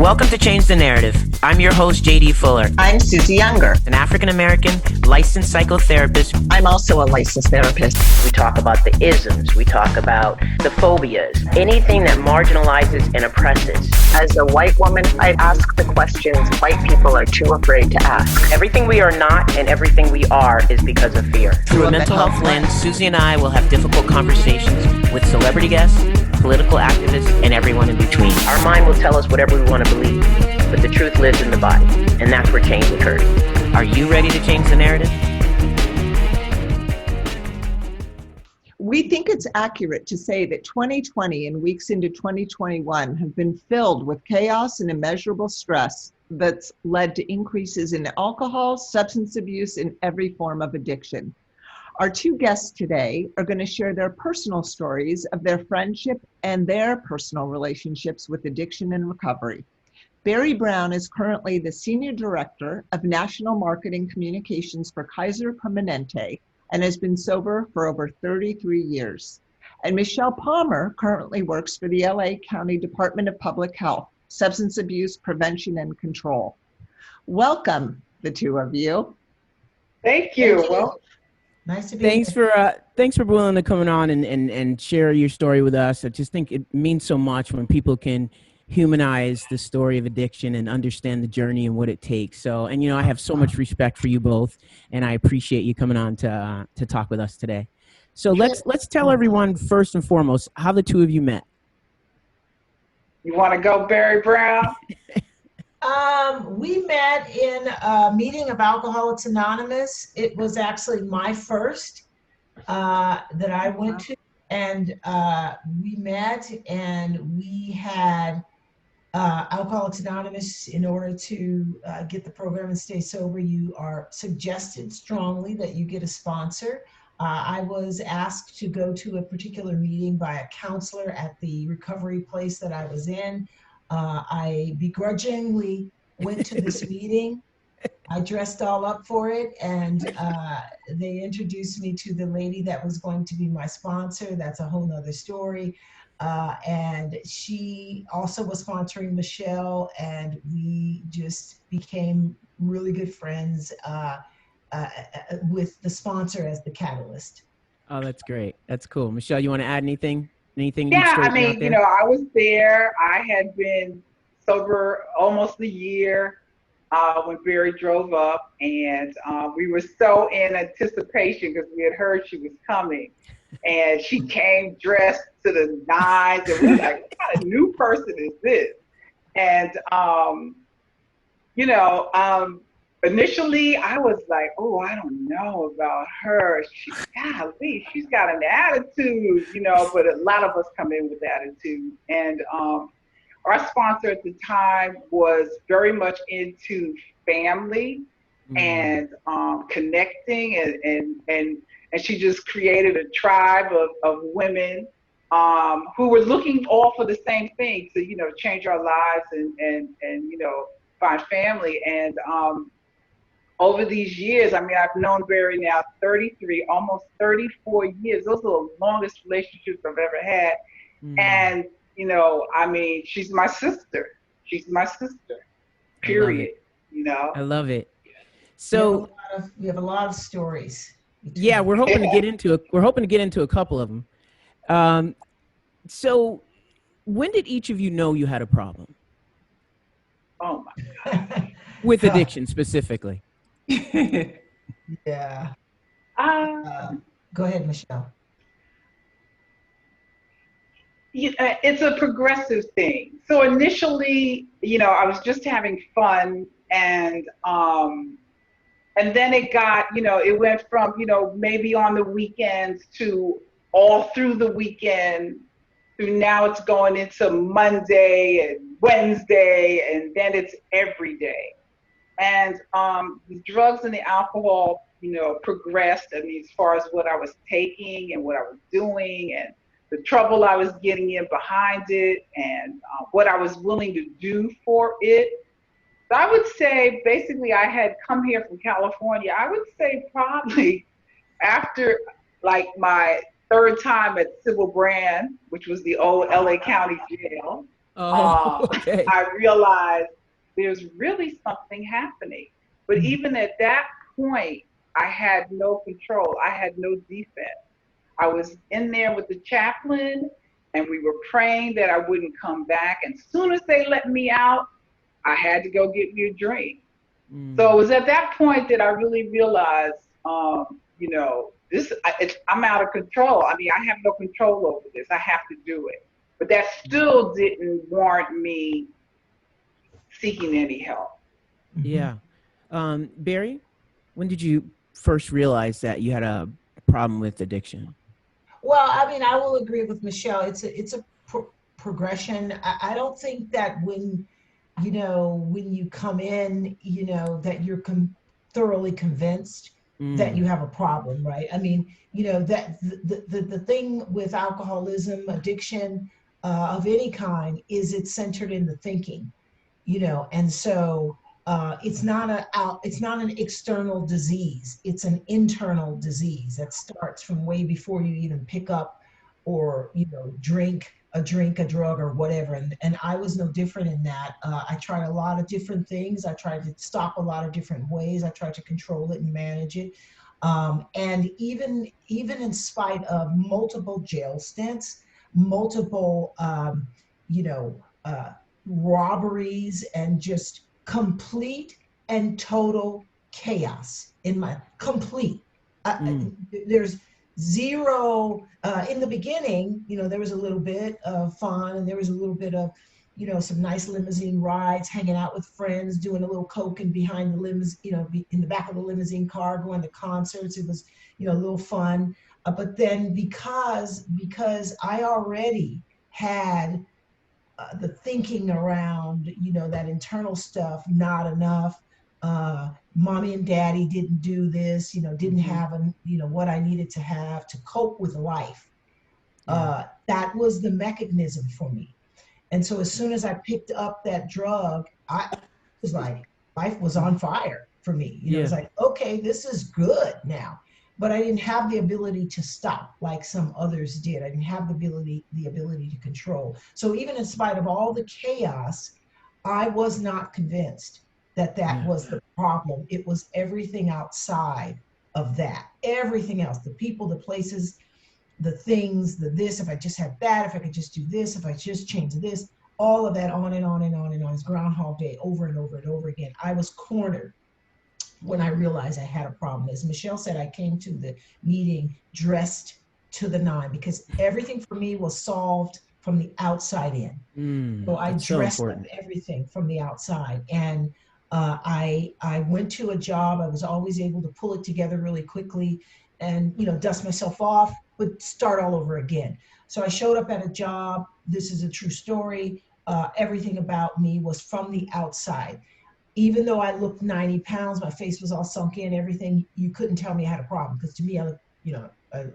Welcome to Change the Narrative. I'm your host, JD Fuller. I'm Susie Younger, an African-American licensed psychotherapist. I'm also a licensed therapist. We talk about the isms. We talk about the phobias, anything that marginalizes and oppresses. As a white woman, I ask the questions white people are too afraid to ask. Everything we are not and everything we are is because of fear. Through a mental health lens, Susie and I will have difficult conversations with celebrity guests, political activists, and everyone in between. Our mind will tell us whatever we want to believe, but the truth lives in the body, and that's where change occurs. Are you ready to change the narrative? We think it's accurate to say that 2020 and weeks into 2021 have been filled with chaos and immeasurable stress that's led to increases in alcohol, substance abuse, and every form of addiction. Our two guests today are going to share their personal stories of their friendship and their personal relationships with addiction and recovery. Barry Brown is currently the Senior Director of National Marketing Communications for Kaiser Permanente and has been sober for over 33 years. And Michelle Palmer currently works for the LA County Department of Public Health, Substance Abuse Prevention and Control. Welcome, the two of you. Thank you. Well, nice to be here. Thanks for willing to come on and share your story with us. I just think it means so much when people can humanize the story of addiction and understand the journey and what it takes. So, and I have so much respect for you both, and I appreciate you coming on to talk with us today. So let's tell everyone first and foremost how the two of you met. You want to go, Barry Brown? We met in a meeting of Alcoholics Anonymous. It was actually my first that I went to, and we met and we had Alcoholics Anonymous. In order to get the program and stay sober, you are suggested strongly that you get a sponsor. I was asked to go to a particular meeting by a counselor at the recovery place that I was in. I begrudgingly went to this meeting. I dressed all up for it, and they introduced me to the lady that was going to be my sponsor. That's a whole nother story. And she also was sponsoring Michelle, and we just became really good friends with the sponsor as the catalyst. Oh, that's great. That's cool. Michelle, you want to add anything? Yeah, I mean, I was there. I had been sober almost a year when Barry drove up, and we were so in anticipation because we had heard she was coming. And she came dressed to the nines, and we were like, what kind of new person is this? And, initially I was like, oh, I don't know about her. She's got an attitude, but a lot of us come in with attitude. And our sponsor at the time was very much into family and connecting, and she just created a tribe of women who were looking all for the same thing, to change our lives and find family. And over these years, I mean, I've known Barry now 33, almost 34 years. Those are the longest relationships I've ever had. And I mean, she's my sister. Period. I love it. So we have a lot of stories. Yeah, we're hoping to get into a couple of them. So when did each of you know you had a problem? Oh my God. With addiction specifically. Yeah. Go ahead, Michelle. It's a progressive thing. So initially, I was just having fun, and then it got, it went from, maybe on the weekends to all through the weekend, through now it's going into Monday and Wednesday, and then it's every day. And the drugs and the alcohol, progressed. I mean, as far as what I was taking and what I was doing and the trouble I was getting in behind it and what I was willing to do for it. So I would say basically I had come here from California. I would say probably after like my third time at Civil Brand, which was the old LA County jail. Oh, okay. I realized there's really something happening. But even at that point, I had no control. I had no defense. I was in there with the chaplain, and we were praying that I wouldn't come back. And as soon as they let me out, I had to go get me a drink. So it was at that point that I really realized, you know, I'm out of control. I mean, I have no control over this. I have to do it. But that still didn't warrant me seeking any help. Yeah. Barry, when did you first realize that you had a problem with addiction? Well, I mean, I will agree with Michelle. It's a progression. I don't think that when you come in, that you're thoroughly convinced that you have a problem, right? I mean, that the thing with alcoholism, addiction of any kind is it's centered in the thinking, and so it's not an external disease. It's an internal disease that starts from way before you even pick up or drink a drug or whatever. And I was no different in that. I tried a lot of different things. I tried to stop a lot of different ways. I tried to control it and manage it. And even in spite of multiple jail stints, multiple robberies, and just complete and total chaos in my complete. There's zero in the beginning. There was a little bit of fun, and there was a little bit of some nice limousine rides, hanging out with friends, doing a little coking behind the limousine, in the back of the limousine car, going to concerts. It was a little fun, but then because I already had the thinking around that internal stuff, not enough, mommy and daddy didn't do this, didn't have what I needed to have to cope with life. That was the mechanism for me. And so as soon as I picked up that drug, I was like, life was on fire for me. It was like, okay, this is good now. But I didn't have the ability to stop like some others did. I didn't have the ability to control. So even in spite of all the chaos, I was not convinced that was the problem. It was everything outside of that. Everything else, the people, the places, the things, the this, if I just had that, if I could just do this, if I just change this, all of that, on and on and on and on. It's Groundhog Day over and over and over again. I was cornered when I realized I had a problem. As Michelle said, I came to the meeting dressed to the nine because everything for me was solved from the outside in. So I dressed up everything from the outside. And I went to a job. I was always able to pull it together really quickly and, dust myself off, but start all over again. So I showed up at a job. This is a true story. Everything about me was from the outside. Even though I looked 90 pounds, my face was all sunk in, everything, you couldn't tell me I had a problem because to me, I looked, I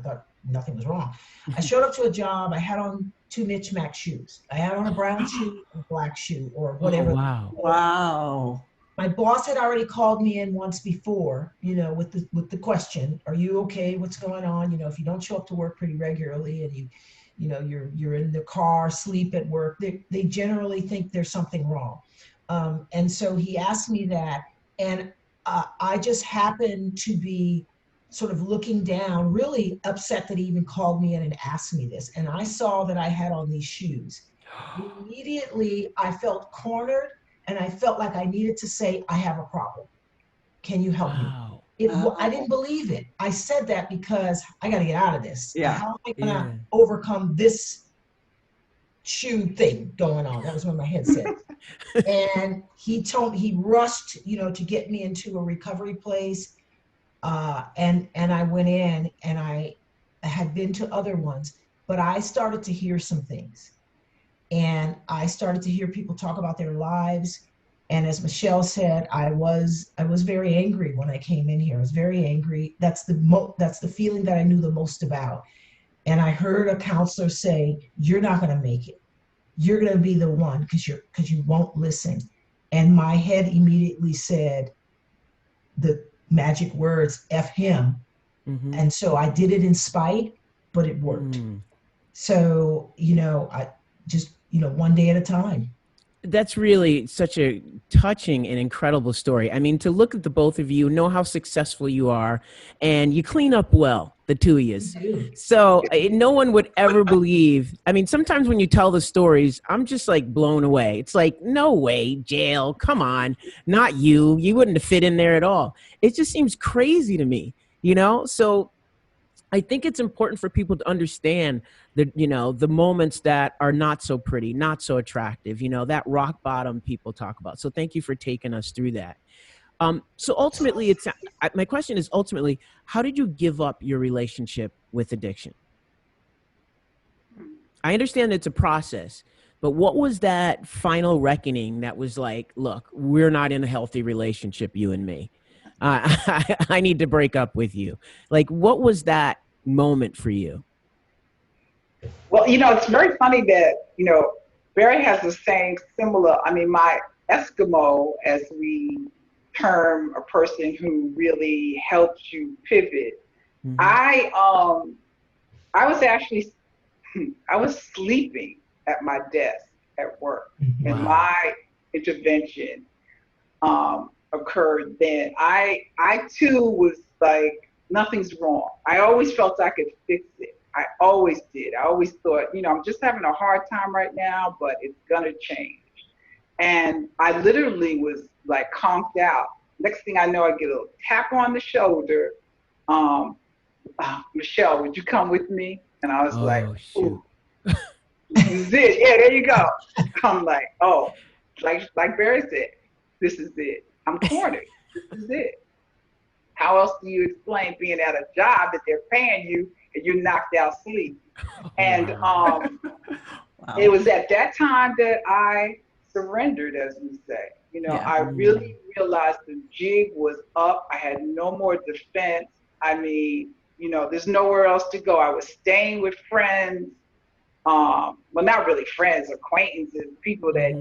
thought nothing was wrong. I showed up to a job. I had on 2 mismatched shoes. I had on a brown shoe and a black shoe or whatever. Oh, Wow. My boss had already called me in once before, with the question, are you okay? What's going on? If you don't show up to work pretty regularly and you're in the car, sleep at work, they generally think there's something wrong. And so he asked me that, and I just happened to be sort of looking down, really upset that he even called me in and asked me this. And I saw that I had on these shoes. Immediately, I felt cornered, and I felt like I needed to say, I have a problem. Can you help me? I didn't believe it. I said that because I got to get out of this. Yeah. How am I going to overcome this shoe thing going on? That was what my head said. And he rushed, to get me into a recovery place. And I went in, and I had been to other ones, but I started to hear some things. And I started to hear people talk about their lives. And as Michelle said, I was very angry when I came in here. I was very angry. That's the feeling that I knew the most about. And I heard a counselor say, "You're not going to make it. You're going to be the one because you won't listen." And my head immediately said the magic words, F him. Mm-hmm. And so I did it in spite, but it worked. So, I just one day at a time. That's really such a touching and incredible story. I mean, to look at the both of you, know how successful you are, and you clean up well, the two of you. So no one would ever believe. I mean, sometimes when you tell the stories, I'm just like blown away. It's like, no way, jail. Come on, not you. You wouldn't have fit in there at all. It just seems crazy to me, So I think it's important for people to understand the moments that are not so pretty, not so attractive, that rock bottom people talk about. So thank you for taking us through that. So ultimately, my question is ultimately, how did you give up your relationship with addiction? I understand it's a process, but what was that final reckoning that was like, look, we're not in a healthy relationship, you and me. I need to break up with you. Like, what was that moment for you? Well, it's very funny that, Barry has the same similar, my Eskimo, as we term a person who really helps you pivot. Mm-hmm. I was actually, I was sleeping at my desk at work, and my intervention occurred then. I too was like, nothing's wrong. I always felt I could fix it. I always did. I always thought, I'm just having a hard time right now, but it's gonna change. And I literally was like conked out. Next thing I know, I get a little tap on the shoulder. Michelle, would you come with me? And I was like, ooh, this is it. Yeah, there you go. I'm like, oh, like Barry said, this is it. I'm cornered. This is it. How else do you explain being at a job that they're paying you and you're knocked out asleep? And it was at that time that I surrendered, as we say. I really realized the jig was up. I had no more defense. There's nowhere else to go. I was staying with friends. Well, not really friends, acquaintances, people that,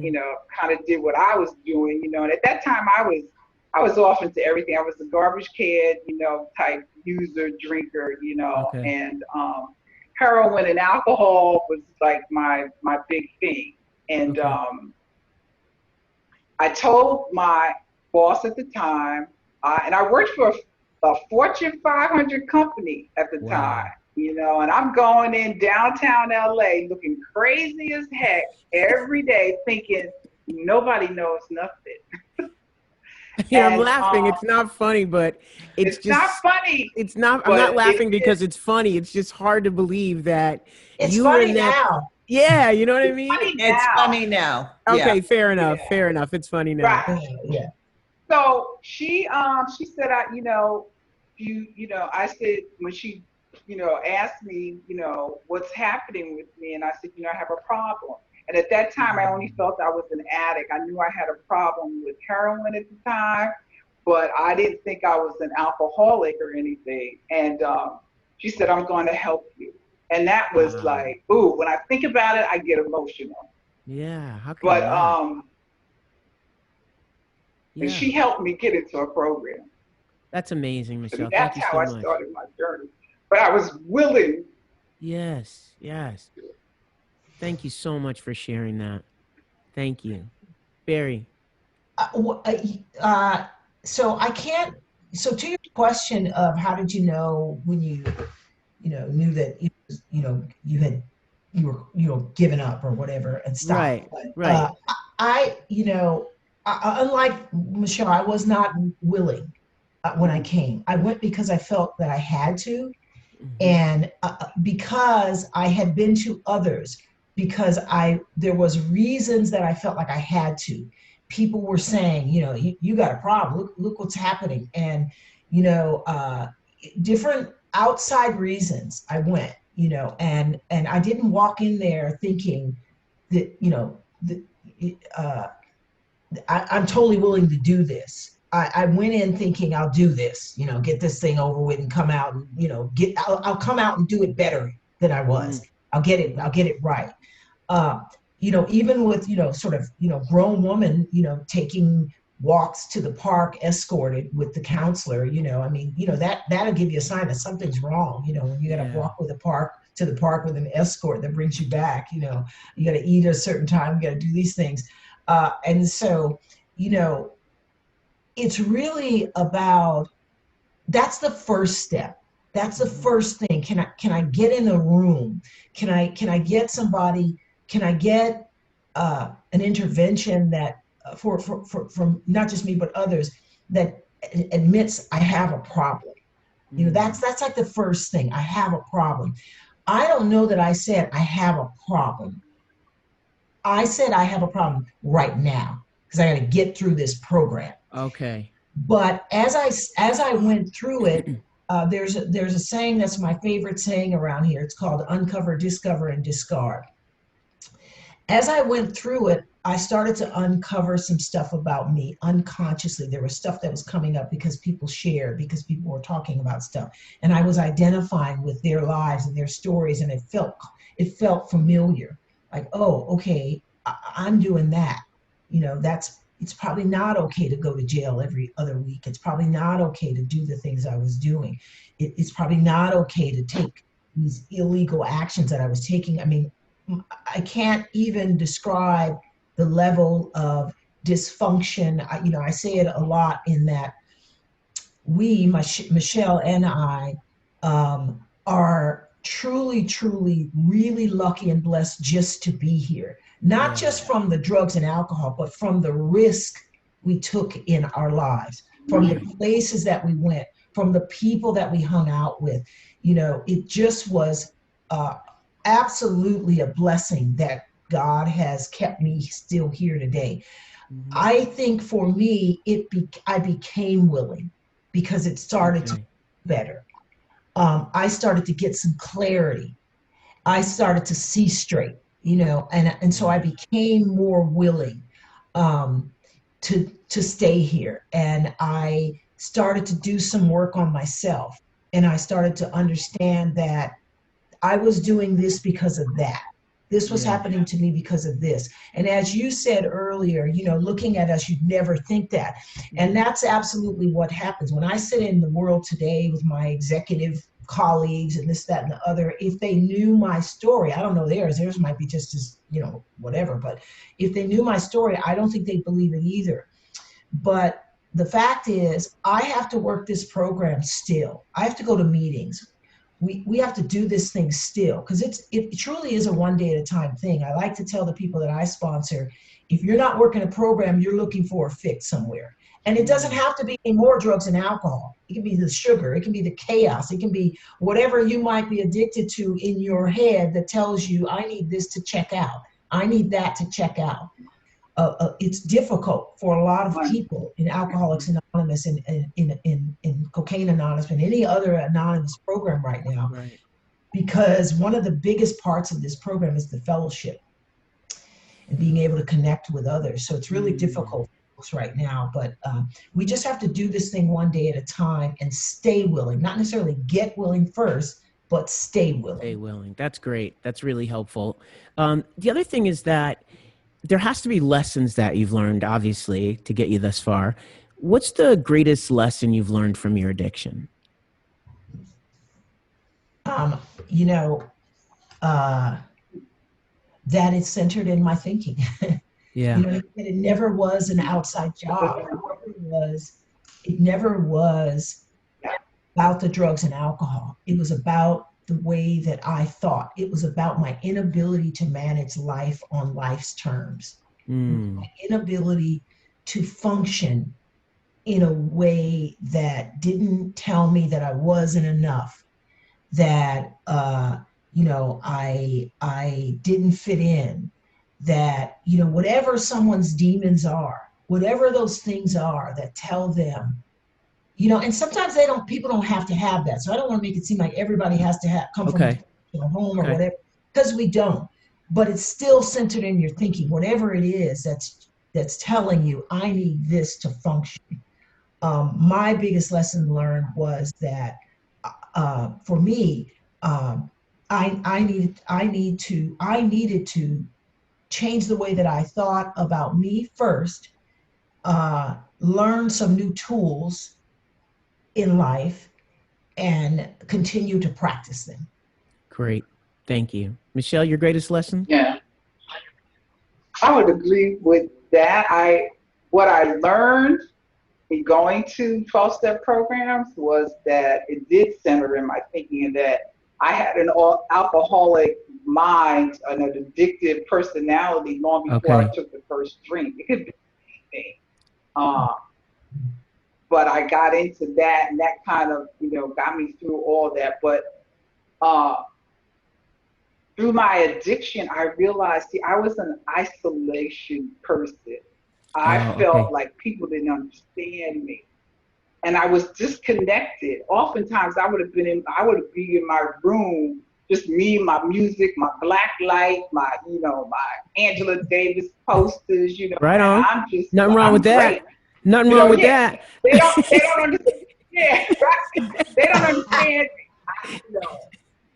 kind of did what I was doing, and at that time I was off into everything. I was a garbage can, type user, drinker, and heroin and alcohol was like my big thing. And I told my boss at the time, and I worked for a Fortune 500 company at the time, and I'm going in downtown LA looking crazy as heck every day thinking nobody knows nothing. I'm laughing. It's not funny, but it's just not funny. It's not. I'm not laughing because it's funny. It's just hard to believe that it's funny now. Yeah, you know what I mean? It's funny now. Okay, fair enough. Yeah. Fair enough. It's funny now. Right. Yeah. So she said, I said, when she, asked me, what's happening with me, and I said, I have a problem. And at that time, I only felt I was an addict. I knew I had a problem with heroin at the time, but I didn't think I was an alcoholic or anything. And she said, I'm going to help you. And that was like, ooh, when I think about it, I get emotional. Yeah. How can and she helped me get into a program. That's amazing, Michelle. And that's how I started my journey. But I was willing. Yes. Thank you so much for sharing that. Thank you. Barry. So to your question of how did you know when you knew that you were giving up or whatever and stopped. Right. Unlike Michelle, I was not willing when I came. I went because I felt that I had to, and because I had been to others, because there was reasons that I felt like I had to. People were saying, you got a problem. Look what's happening, and different outside reasons. I went, and I didn't walk in there thinking that I'm totally willing to do this. I went in thinking I'll do this, get this thing over with and come out and, I'll come out and do it better than I was. I'll get it right. Even with, sort of, grown woman, taking walks to the park escorted with the counselor, that'll give you a sign that something's wrong, when you got to walk to the park to the park with an escort that brings you back. You know, you got to eat at a certain time, you got to do these things. And so, you know, it's really about, that's the first step. That's the first thing. Can I get in the room? Can I get somebody? Can I get an intervention that from not just me but others that admits I have a problem? You know, that's like the first thing. I have a problem. I don't know that I said I have a problem. I said I have a problem right now because I got to get through this program. Okay. But as I went through it, there's a saying that's my favorite saying around here. It's called uncover, discover, and discard. As I went through it, I started to uncover some stuff about me unconsciously. There was stuff that was coming up because people shared, because people were talking about stuff, and I was identifying with their lives and their stories, and it felt familiar. Like, oh, okay, I'm doing that. You know, it's probably not okay to go to jail every other week. It's probably not okay to do the things I was doing. It's probably not okay to take these illegal actions that I was taking. I mean, I can't even describe the level of dysfunction. I say it a lot in that Michelle and I, are truly, truly, really lucky and blessed just to be here. Not just from the drugs and alcohol, but from the risk we took in our lives, from the places that we went, from the people that we hung out with. You know, it just was absolutely a blessing that God has kept me still here today. I think for me, I became willing because it started to be better. I started to get some clarity. I started to see straight, you know, and so I became more willing to stay here. And I started to do some work on myself. And I started to understand that I was doing this because of that. This was happening to me because of this. And as you said earlier, you know, looking at us, you'd never think that. And that's absolutely what happens. When I sit in the world today with my executive colleagues and this, that, and the other, if they knew my story, I don't know theirs might be just as, you know, whatever, but if they knew my story, I don't think they'd believe it either. But the fact is, I have to work this program still. I have to go to meetings. We have to do this thing still, because it truly is a one day at a time thing. I like to tell the people that I sponsor, if you're not working a program, you're looking for a fix somewhere. And it doesn't have to be more drugs and alcohol. It can be the sugar, it can be the chaos, it can be whatever you might be addicted to in your head that tells you, I need this to check out. I need that to check out. It's difficult for a lot of people in Alcoholics Anonymous and in Cocaine Anonymous and any other anonymous program right now, because one of the biggest parts of this program is the fellowship and being able to connect with others. So it's really difficult for us right now, but we just have to do this thing one day at a time and stay willing, not necessarily get willing first, but stay willing. Stay willing. That's great. That's really helpful. The other thing is that there has to be lessons that you've learned, obviously, to get you thus far. What's the greatest lesson you've learned from your addiction? You know, that it's centered in my thinking. Yeah. You know, it never was an outside job. It never was about the drugs and alcohol. It was about the way that I thought. It was about my inability to manage life on life's terms. My inability to function in a way that didn't tell me that I wasn't enough, that you know, I didn't fit in, that, you know, whatever someone's demons are, whatever those things are that tell them, you know, and sometimes people don't have to have that. So I don't want to make it seem like everybody has to come from a home or whatever, because we don't. But it's still centered in your thinking, whatever it is that's telling you, I need this to function. My biggest lesson learned was that for me, I needed to change the way that I thought about me first, learn some new tools in life, and continue to practice them. Great. Thank you. Michelle, your greatest lesson? Yeah, I would agree with that. What I learned in going to 12-step programs was that it did center in my thinking, and that I had an alcoholic mind, an addictive personality long before I took the first drink. It could be anything. But I got into that, and that kind of, got me through all that. But through my addiction, I realized, I was an isolation person. I felt like people didn't understand me, and I was disconnected. Oftentimes, I would be in my room, just me, my music, my black light, my Angela Davis posters, Right on. and I'm just Nothing wrong with that. great. Nothing wrong with that. They don't understand. Yeah, right. They don't understand me.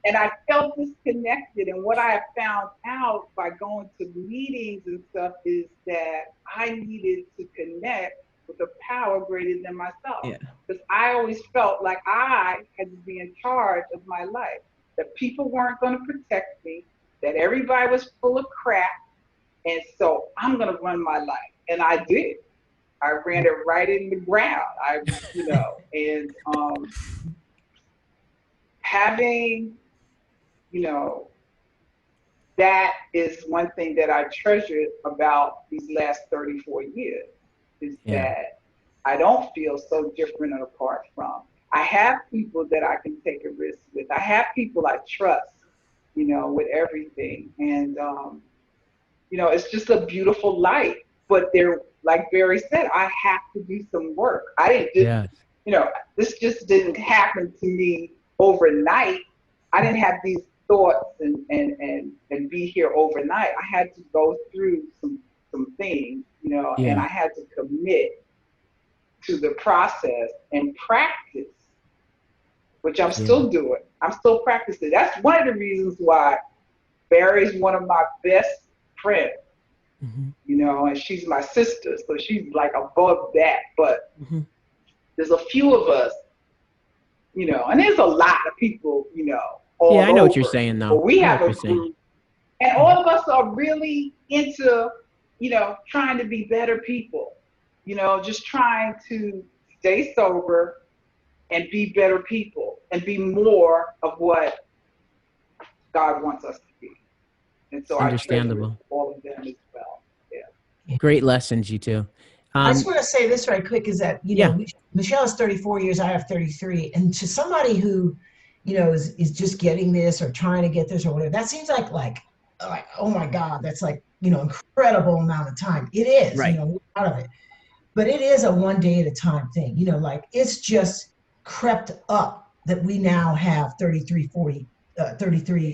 And I felt disconnected. And what I have found out by going to meetings and stuff is that I needed to connect with a power greater than myself. Because I always felt like I had to be in charge of my life, that people weren't going to protect me, that everybody was full of crap. And so I'm going to run my life. And I did. I ran it right in the ground. And having, that is one thing that I treasured about these last 34 years, is that I don't feel so different and apart from. I have people that I can take a risk with. I have people I trust, with everything. And, it's just a beautiful life. But there, like Barry said, I have to do some work. I didn't just, this just didn't happen to me overnight. I didn't have these thoughts and be here overnight. I had to go through some things, and I had to commit to the process and practice, which I'm still doing. I'm still practicing. That's one of the reasons why Barry's one of my best friends. And she's my sister, so she's like above that. But there's a few of us, and there's a lot of people, all I know over. what you're saying, though. But we have a group, and all of us are really into, trying to be better people, just trying to stay sober and be better people and be more of what God wants us to be. And so Understandable. I treasure all of them as well. Great lessons, you two. I just want to say this right quick, is that, Michelle is 34 years, I have 33. And to somebody who, is just getting this or trying to get this or whatever, that seems like, oh my God, that's like, incredible amount of time. It is, we're out of it. But it is a one day at a time thing, it's just crept up that we now have 33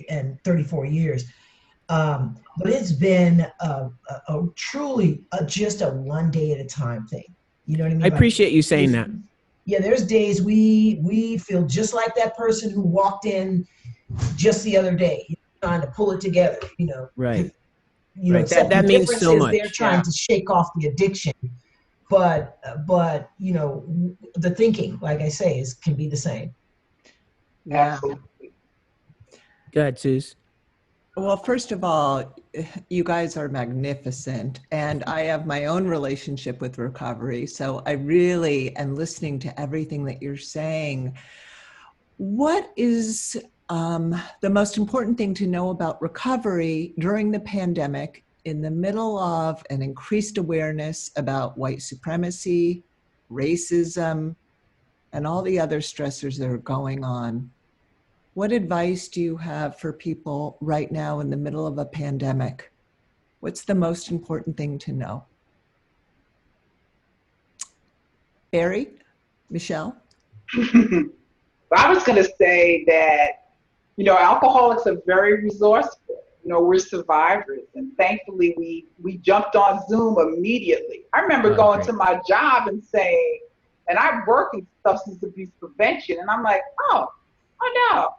and 34 years. But it's been a truly just a one day at a time thing. You know what I mean? I appreciate you saying that. Yeah, there's days we feel just like that person who walked in just the other day, trying to pull it together. Right. That means so much. They're trying to shake off the addiction, but the thinking, like I say, can be the same. Yeah. Go ahead, Suze. Well, first of all, you guys are magnificent, and I have my own relationship with recovery, so I really am listening to everything that you're saying. What is the most important thing to know about recovery during the pandemic, in the middle of an increased awareness about white supremacy, racism, and all the other stressors that are going on? What advice do you have for people right now in the middle of a pandemic? What's the most important thing to know? Barry? Michelle? I was going to say that, alcoholics are very resourceful. We're survivors, and thankfully we jumped on Zoom immediately. I remember going to my job and saying, and I work in substance abuse prevention, and I'm like, oh no.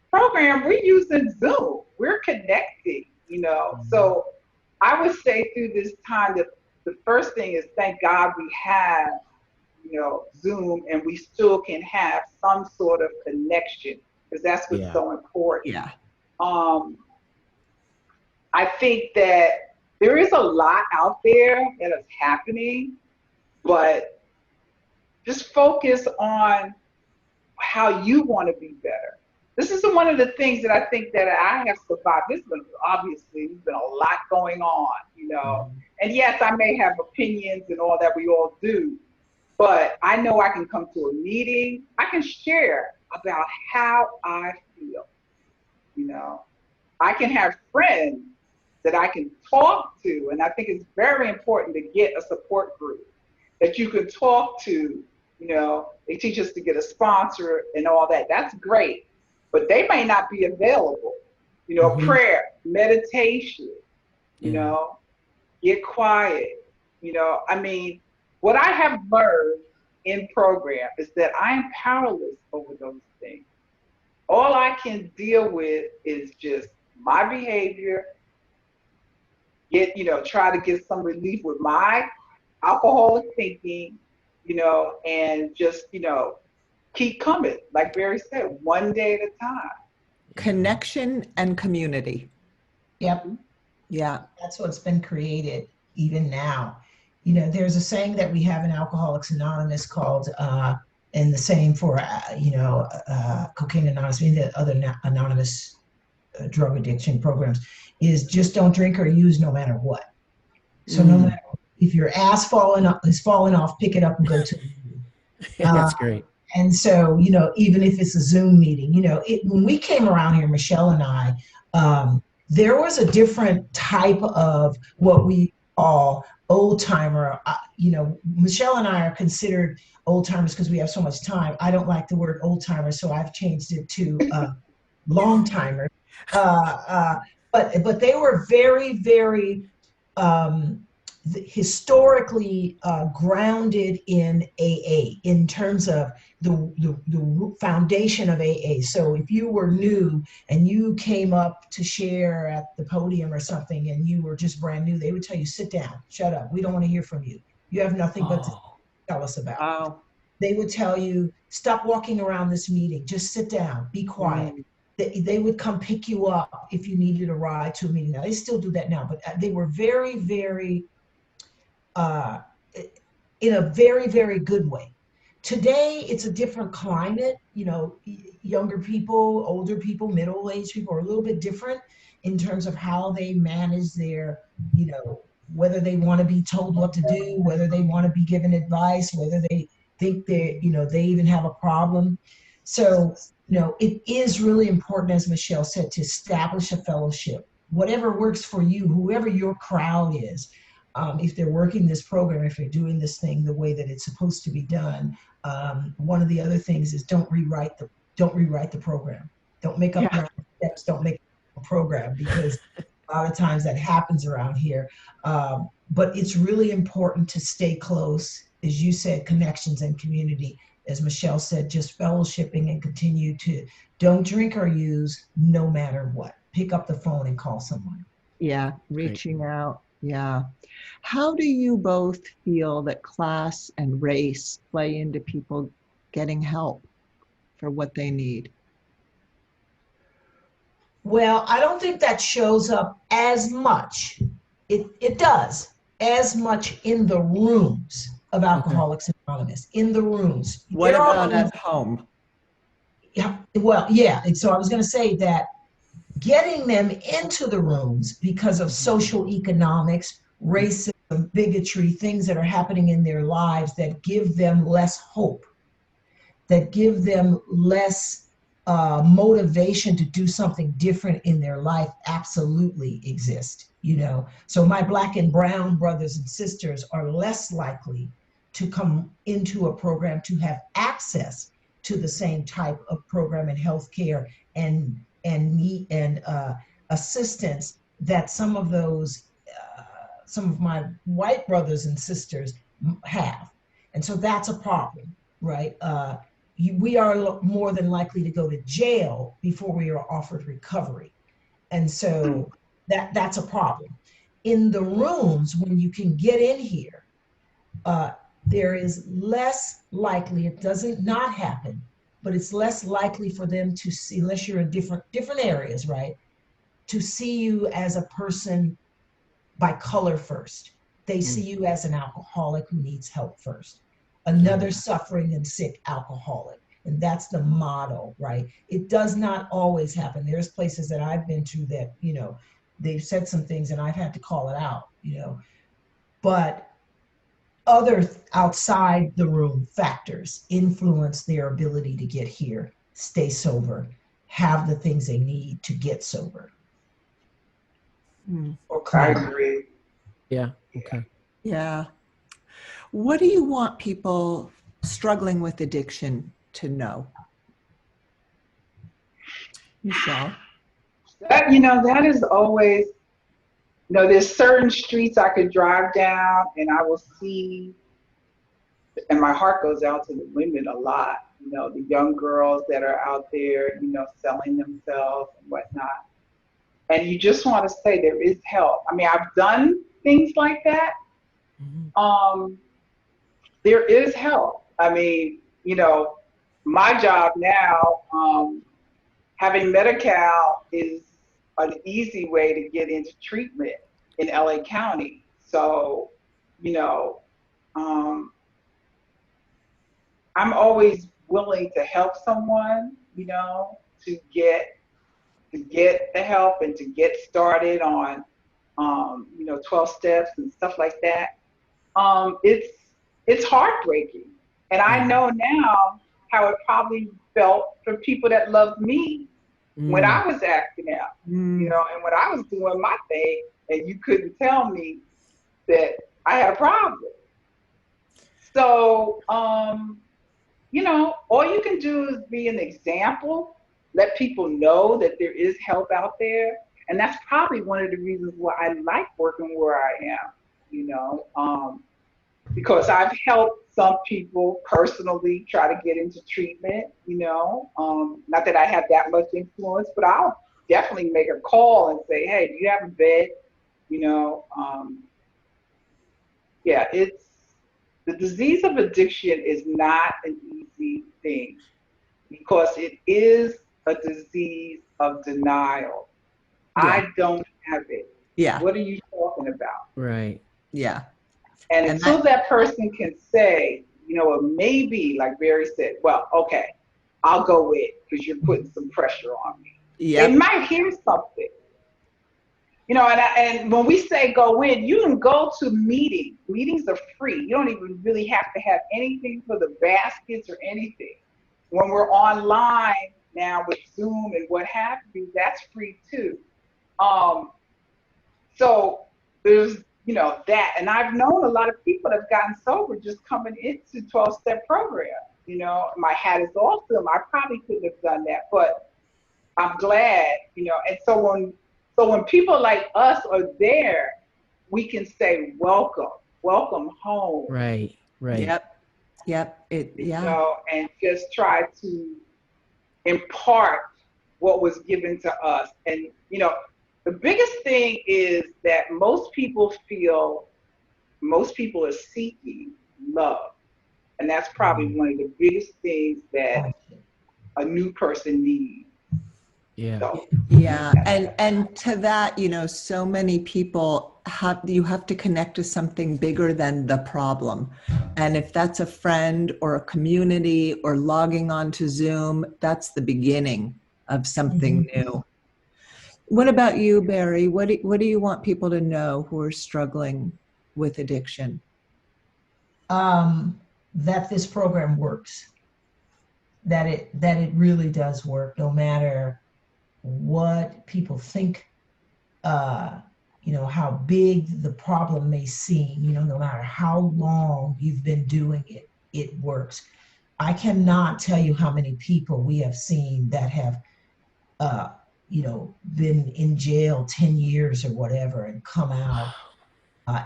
Program, we're using Zoom. We're connecting, So I would say through this time that the first thing is, thank God we have, Zoom, and we still can have some sort of connection, because that's what's so important. Yeah. Um, I think that there is a lot out there that is happening, but just focus on how you want to be better. This is one of the things that I think that I have survived. There's been a lot going on, you know. And yes, I may have opinions and all that, we all do, but I know I can come to a meeting, I can share about how I feel, you know. I can have friends that I can talk to, and I think it's very important to get a support group that you can talk to. You know, they teach us to get a sponsor and all that. That's great, but they may not be available. You know, prayer, meditation, you know, get quiet. You know, I mean, what I have learned in program is that I am powerless over those things. All I can deal with is just my behavior, try to get some relief with my alcoholic thinking, you know, and just, keep coming. Like Barry said, one day at a time. Connection and community. Yep. Yeah. That's what's been created even now. You know, there's a saying that we have in Alcoholics Anonymous called, and the same for, Cocaine Anonymous, and the other anonymous drug addiction programs, is just don't drink or use no matter what. So no matter if your ass is falling off, pick it up and go to the meeting. That's great. And so, you know, even if it's a Zoom meeting, you know, when we came around here, Michelle and I, there was a different type of what we call old timer. You know, Michelle and I are considered old timers because we have so much time. I don't like the word old timer, so I've changed it to long timers. But they were very, very historically grounded in AA in terms of the foundation of AA. So if you were new and you came up to share at the podium or something and you were just brand new, they would tell you, sit down, shut up. We don't want to hear from you. You have nothing but to tell us about. Oh. They would tell you, stop walking around this meeting, just sit down, be quiet. They would come pick you up if you needed a ride to a meeting. Now, they still do that now, but they were very, very, in a very, very good way. Today, it's a different climate. You know, younger people, older people, middle-aged people are a little bit different in terms of how they manage their, you know, whether they want to be told what to do, whether they want to be given advice, whether they think they, you know, they even have a problem. So, you know, it is really important, as Michelle said, to establish a fellowship. Whatever works for you, whoever your crowd is, if they're working this program, if they're doing this thing the way that it's supposed to be done. One of the other things is don't rewrite the program. Don't make up your own steps. Don't make a program, because a lot of times that happens around here. But it's really important to stay close, as you said, connections and community. As Michelle said, just fellowshipping and continue to don't drink or use no matter what. Pick up the phone and call someone. Yeah, reaching out. Yeah. How do you both feel that class and race play into people getting help for what they need? Well, I don't think that shows up as much. It does as much in the rooms of Alcoholics Anonymous, in the rooms. What about at home? Yeah, well, yeah. And so I was going to say that getting them into the rooms because of social economics, racism, bigotry, things that are happening in their lives that give them less hope, that give them less motivation to do something different in their life, absolutely exist, you know. So my Black and brown brothers and sisters are less likely to come into a program to have access to the same type of program and healthcare and need and assistance that some of my white brothers and sisters have. And so that's a problem, right? We are more than likely to go to jail before we are offered recovery. And so that's a problem. In the rooms, when you can get in here, there is less likely, it doesn't not happen, but it's less likely for them to see, unless you're in different areas, right? to see you as a person by color first. They see you as an alcoholic who needs help first, another suffering and sick alcoholic. And that's the model, right? It does not always happen. There's places that I've been to that, you know, they've said some things and I've had to call it out, you know, but other outside the room factors influence their ability to get here, stay sober, have the things they need to get sober. Or I clean. agree. Yeah. Okay. Yeah. What do you want people struggling with addiction to know? Michelle? That, you know, that is always, you know, there's certain streets I could drive down and I will see, and my heart goes out to the women a lot, you know, the young girls that are out there, you know, selling themselves and whatnot. And you just want to say there is help. I mean, I've done things like that. There is help. I mean, you know, my job now, having Medi-Cal is an easy way to get into treatment in LA County. So, you know, I'm always willing to help someone, you know, to get the help and to get started on, you know, 12 steps and stuff like that. It's heartbreaking. And I know now how it probably felt for people that loved me when I was acting out, you know, and when I was doing my thing and you couldn't tell me that I had a problem. So, you know, all you can do is be an example, let people know that there is help out there. And that's probably one of the reasons why I like working where I am, you know, because I've helped some people personally try to get into treatment, you know, not that I have that much influence, but I'll definitely make a call and say, hey, do you have a bed? You know, yeah, the disease of addiction is not an easy thing because it is a disease of denial. Yeah. I don't have it. Yeah. What are you talking about? Right. Yeah. And until that person can say, you know, it may be, like Barry said, well, okay, I'll go with because you're putting some pressure on me. Yep. They might hear something. You know, and when we say go in, you can go to meetings. Meetings are free. You don't even really have to have anything for the baskets or anything. When we're online now with Zoom and what have you, that's free too. So there's, you know, that. And I've known a lot of people that have gotten sober just coming into 12-step program. You know, my hat is off to them. I probably couldn't have done that, but I'm glad, you know. And so when people like us are there, we can say, welcome home. Right. Yep. You know, and just try to impart what was given to us. And, you know, the biggest thing is that most people are seeking love. And that's probably one of the biggest things that a new person needs. Yeah. So, Yeah. And to that, you know, so many people you have to connect to something bigger than the problem. And if that's a friend or a community or logging on to Zoom, that's the beginning of something new. What about you, Barry? What do you want people to know who are struggling with addiction? That this program works. That it really does work, no matter what people think, you know, how big the problem may seem, you know, no matter how long you've been doing it, it works. I cannot tell you how many people we have seen that have, you know, been in jail 10 years or whatever and come out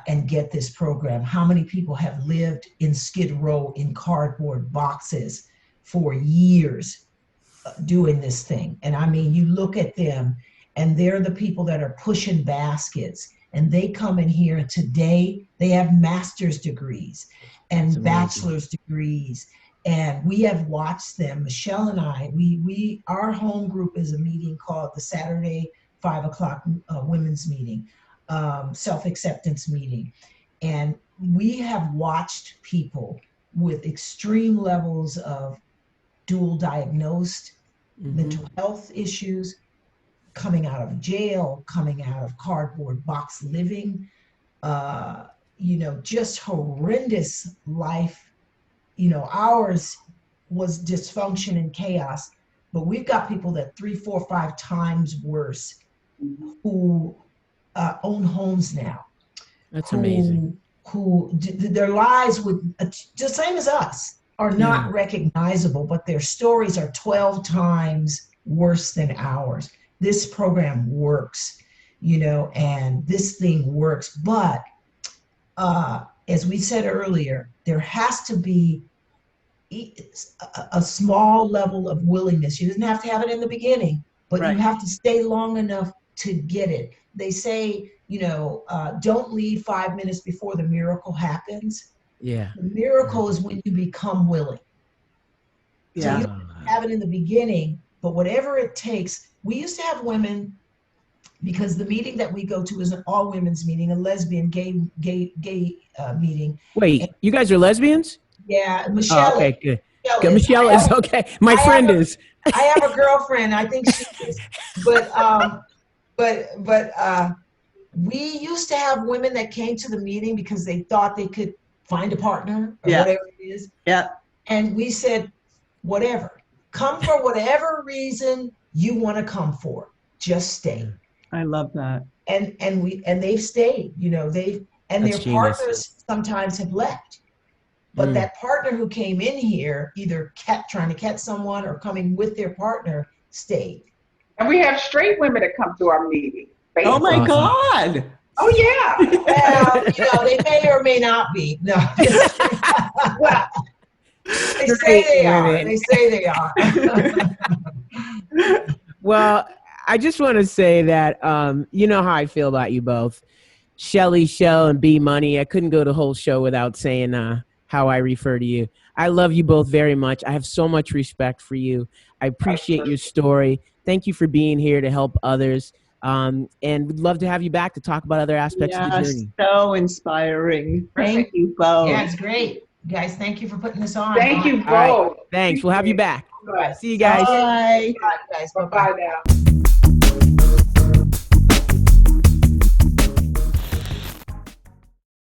and get this program. How many people have lived in Skid Row in cardboard boxes for years doing this thing? And I mean, you look at them and they're the people that are pushing baskets, and they come in here and today they have master's degrees and bachelor's degrees. And we have watched them, Michelle and I, our home group is a meeting called the Saturday 5 o'clock women's meeting, self-acceptance meeting. And we have watched people with extreme levels of dual diagnosed mental health issues, coming out of jail, coming out of cardboard box living, just horrendous life. Ours was dysfunction and chaos, but we've got people that 3, 4, 5 times worse who own homes now. That's amazing. Who their lives would, just same as us, are not recognizable, but their stories are 12 times worse than ours. This program works, and this thing works. But as we said earlier, there has to be a small level of willingness. You didn't have to have it in the beginning, but you have to stay long enough to get it. They say, don't leave 5 minutes before the miracle happens. Yeah. The miracle is when you become willing. So you don't have it in the beginning, but whatever it takes. We used to have women, because the meeting that we go to is an all women's meeting, a lesbian gay meeting. Wait, you guys are lesbians? Yeah, Michelle. Oh, okay, good. Michelle is okay. My friend is. I have a girlfriend. I think she is. But we used to have women that came to the meeting because they thought they could find a partner or whatever it is. Yeah. And we said, whatever. Come for whatever reason you want to come for. Just stay. I love that. And they've stayed. Their genius. partners sometimes have left. But that partner who came in here, either trying to catch someone or coming with their partner, stayed. And we have straight women that come to our meeting. Oh my God. Oh yeah. Well, they may or may not be. No. Well, they say they are. They say they are. Well, I just want to say that, you know how I feel about you both. Shelly, Shell, and B Money. I couldn't go the whole show without saying how I refer to you. I love you both very much. I have so much respect for you. I appreciate your story. Thank you for being here to help others. And we'd love to have you back to talk about other aspects of the journey. So inspiring. Thank you both. Yeah, it's great. Guys, thank you for putting this on. Thank you both. Right. Thanks. We'll have you back. Right. See you guys. Bye. Bye, guys. Bye now.